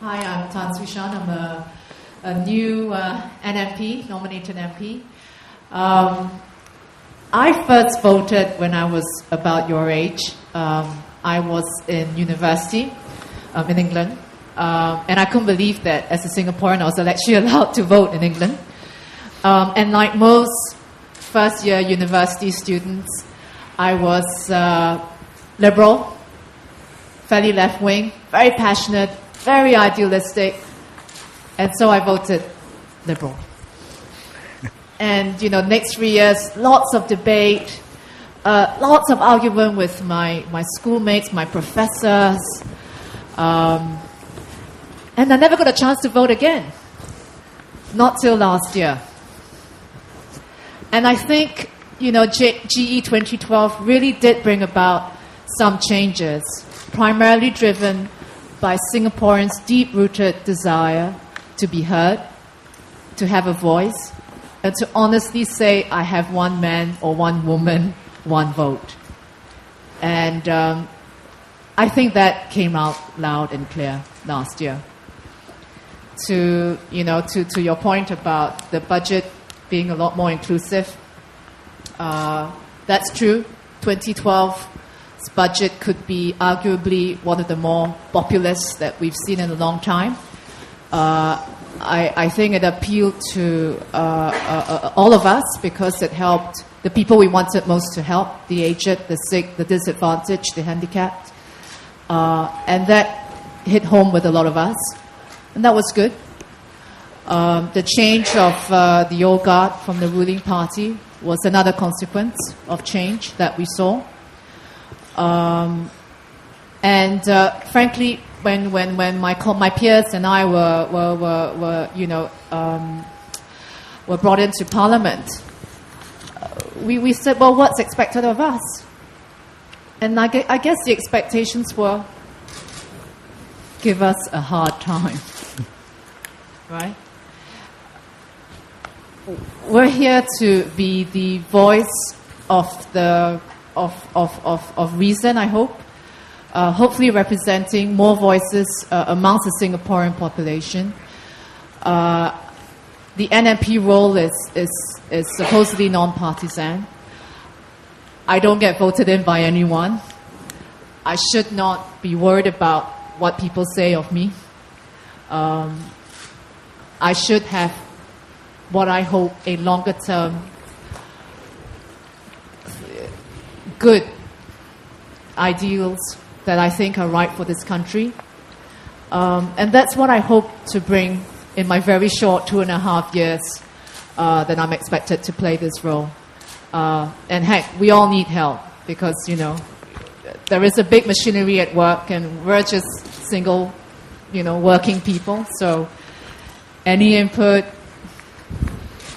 Hi, I'm Tan Sushan. I'm a new NMP, nominated MP. I first voted when I was about your age. I was in university in England, and I couldn't believe that as a Singaporean I was actually allowed to vote in England. And like most first-year university students, I was liberal, fairly left-wing, very passionate, very idealistic, and so I voted Liberal. And, next 3 years, lots of debate, lots of argument with my schoolmates, my professors, and I never got a chance to vote again. Not till last year. And I think, GE 2012 really did bring about some changes, primarily driven by Singaporeans' deep-rooted desire to be heard, to have a voice, and to honestly say, I have one man or one woman, one vote. And I think that came out loud and clear last year. To your point about the budget being a lot more inclusive, that's true. 2012's budget could be arguably one of the more populist that we've seen in a long time. I think it appealed to all of us because it helped the people we wanted most to help, the aged, the sick, the disadvantaged, the handicapped. And that hit home with a lot of us. And that was good. The change of the old guard from the ruling party was another consequence of change that we saw. Frankly, when my peers and I were brought into Parliament, we said, well, what's expected of us? And I guess the expectations were, give us a hard time, right? We're here to be the voice of reason, I hope. Hopefully representing more voices amongst the Singaporean population. The NMP role is supposedly non-partisan. I don't get voted in by anyone. I should not be worried about what people say of me. I should have what I hope a longer-term good ideals that I think are right for this country. And that's what I hope to bring in my very short 2.5 years that I'm expected to play this role. And heck, we all need help because, there is a big machinery at work and we're just single, working people. So any input,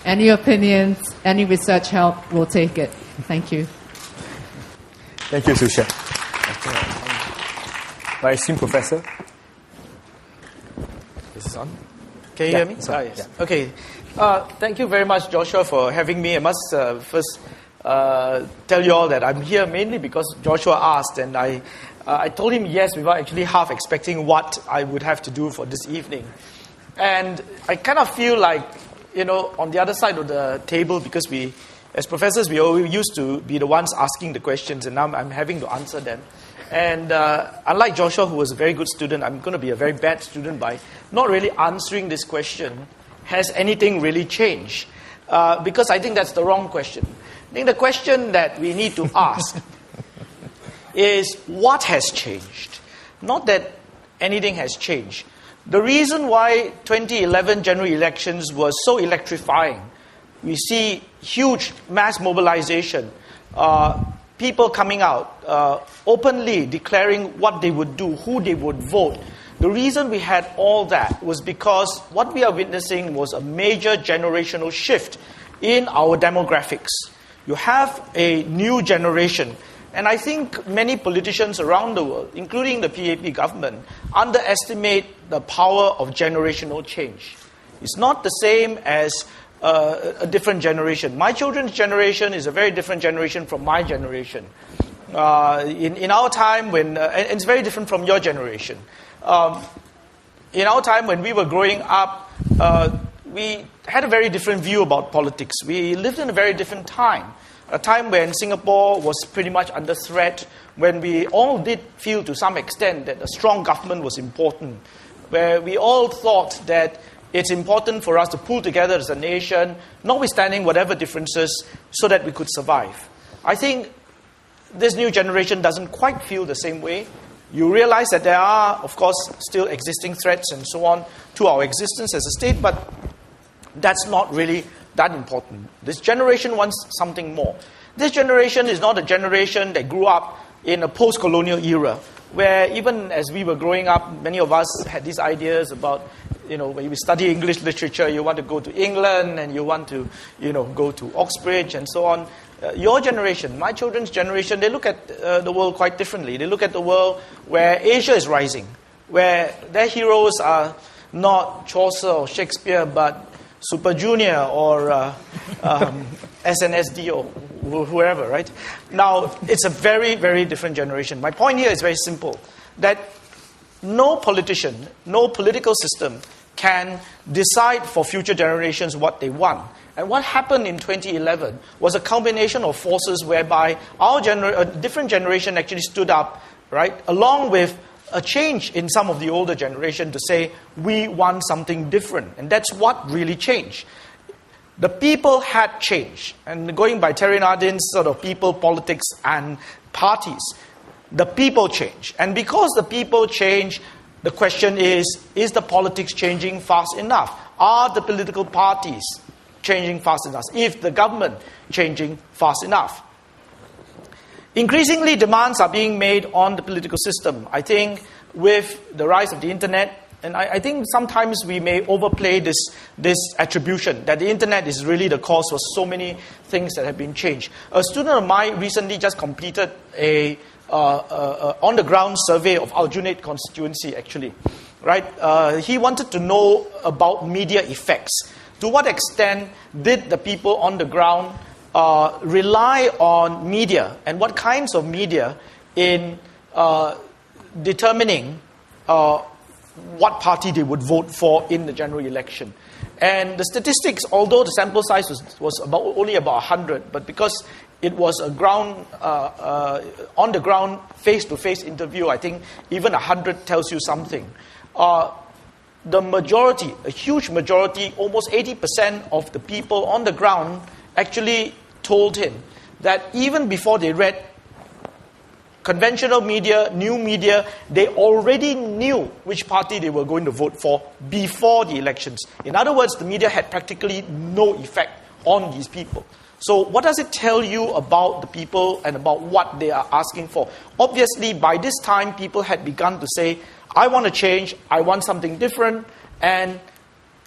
any opinions, any research help, we'll take it. Thank you. Thank you, Susha. My esteemed professor. Is this on? Can you hear me? Yes. Yeah. Okay. Thank you very much, Joshua, for having me. I must first tell you all that I'm here mainly because Joshua asked, and I told him yes without actually half expecting what I would have to do for this evening. And I kind of feel like, on the other side of the table, because we, as professors, we always used to be the ones asking the questions, and now I'm having to answer them. And unlike Joshua, who was a very good student, I'm going to be a very bad student by not really answering this question. Has anything really changed? Because I think that's the wrong question. I think the question that we need to ask is what has changed? Not that anything has changed. The reason why 2011 general elections was so electrifying, we see huge mass mobilization, people coming out, openly declaring what they would do, who they would vote. The reason we had all that was because what we are witnessing was a major generational shift in our demographics. You have a new generation. And I think many politicians around the world, including the PAP government, underestimate the power of generational change. It's not the same as a different generation. My children's generation is a very different generation from my generation. In our time, when and it's very different from your generation. in our time when we were growing up, we had a very different view about politics. We lived in a very different time, a time when Singapore was pretty much under threat, when we all did feel to some extent that a strong government was important, where we all thought that it's important for us to pull together as a nation, notwithstanding whatever differences, so that we could survive. I think this new generation doesn't quite feel the same way. You realize that there are, of course, still existing threats and so on to our existence as a state, but that's not really that important. This generation wants something more. This generation is not a generation that grew up in a post-colonial era, where even as we were growing up, many of us had these ideas about, when you study English literature, you want to go to England and you want to, go to Oxbridge and so on. Your generation, my children's generation, they look at the world quite differently. They look at the world where Asia is rising, where their heroes are not Chaucer or Shakespeare, but Super Junior or SNSD or whoever, right? Now, it's a very, very different generation. My point here is very simple, that no politician, no political system can decide for future generations what they want. And what happened in 2011 was a combination of forces whereby a different generation actually stood up, right, along with a change in some of the older generation to say, we want something different. And that's what really changed. The people had changed. And going by Terry Nardin's sort of people, politics, and parties, the people change. And because the people change, the question is the politics changing fast enough? Are the political parties changing fast enough? Is the government changing fast enough? Increasingly, demands are being made on the political system. I think with the rise of the internet, and I think sometimes we may overplay this attribution that the internet is really the cause for so many things that have been changed. A student of mine recently just completed a on-the-ground survey of Aljunied constituency, actually. Right? He wanted to know about media effects. To what extent did the people on the ground rely on media, and what kinds of media in determining what party they would vote for in the general election? And the statistics, although the sample size was only about 100, but because it was a on-the-ground, face-to-face interview, I think even 100 tells you something. The majority, a huge majority, almost 80% of the people on the ground actually told him that even before they read conventional media, new media, they already knew which party they were going to vote for before the elections. In other words, the media had practically no effect on these people. So what does it tell you about the people and about what they are asking for? Obviously, by this time, people had begun to say, I want to change, I want something different, and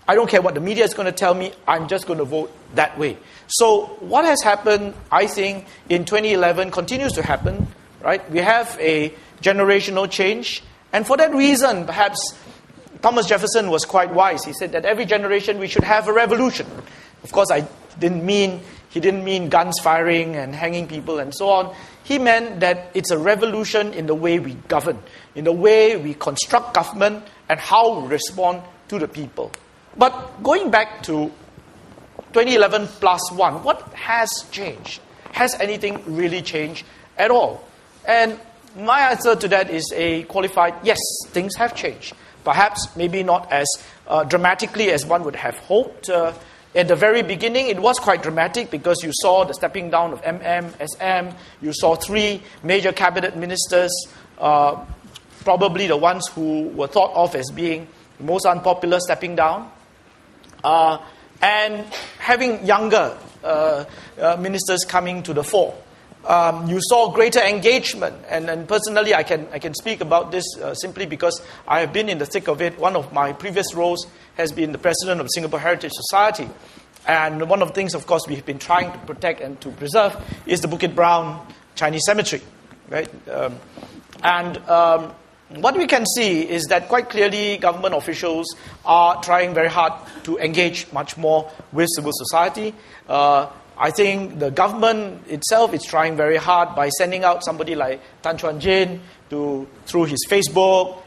I don't care what the media is going to tell me, I'm just going to vote that way. So what has happened, I think, in 2011 continues to happen, right? We have a generational change, and for that reason, perhaps Thomas Jefferson was quite wise. He said that every generation we should have a revolution. Of course, he didn't mean guns firing and hanging people and so on. He meant that it's a revolution in the way we govern, in the way we construct government and how we respond to the people. But going back to 2011 plus one, what has changed? Has anything really changed at all? And my answer to that is a qualified yes, things have changed. Perhaps maybe not as dramatically as one would have hoped. At the very beginning, it was quite dramatic because you saw the stepping down of SM, you saw 3 major cabinet ministers, probably the ones who were thought of as being the most unpopular stepping down, and having younger ministers coming to the fore. You saw greater engagement, and personally I can speak about this simply because I have been in the thick of it. One of my previous roles has been the president of Singapore Heritage Society, and one of the things, of course, we've been trying to protect and to preserve is the Bukit Brown Chinese Cemetery, right? What we can see is that quite clearly government officials are trying very hard to engage much more with civil society. I think the government itself is trying very hard by sending out somebody like Tan Chuan Jin through his Facebook.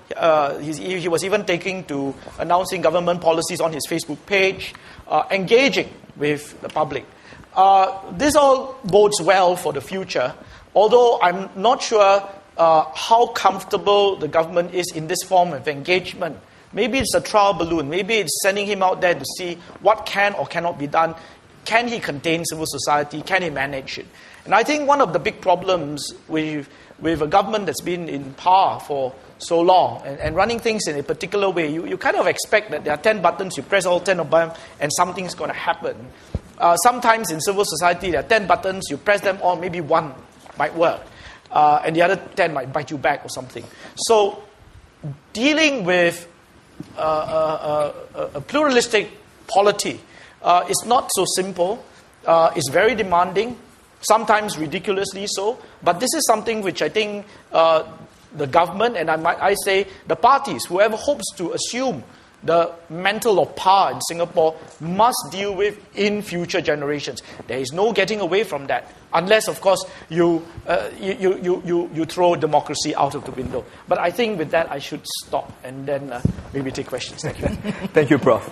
He was even taking to announcing government policies on his Facebook page, engaging with the public. This all bodes well for the future, although I'm not sure how comfortable the government is in this form of engagement. Maybe it's a trial balloon. Maybe it's sending him out there to see what can or cannot be done. Can he contain civil society? Can he manage it? And I think one of the big problems with a government that's been in power for so long and running things in a particular way, you kind of expect that there are 10 buttons, you press all 10 of them, and something's going to happen. Sometimes in civil society, there are 10 buttons, you press them all, maybe one might work, and the other 10 might bite you back or something. So dealing with a pluralistic polity is not so simple. It's very demanding, sometimes ridiculously so, but this is something which I think the government, and I say the parties, whoever hopes to assume the mantle of power in Singapore, must deal with in future generations. There is no getting away from that, unless, of course, you throw democracy out of the window. But I think with that, I should stop and then maybe take questions. Thank you. Thank you, Prof.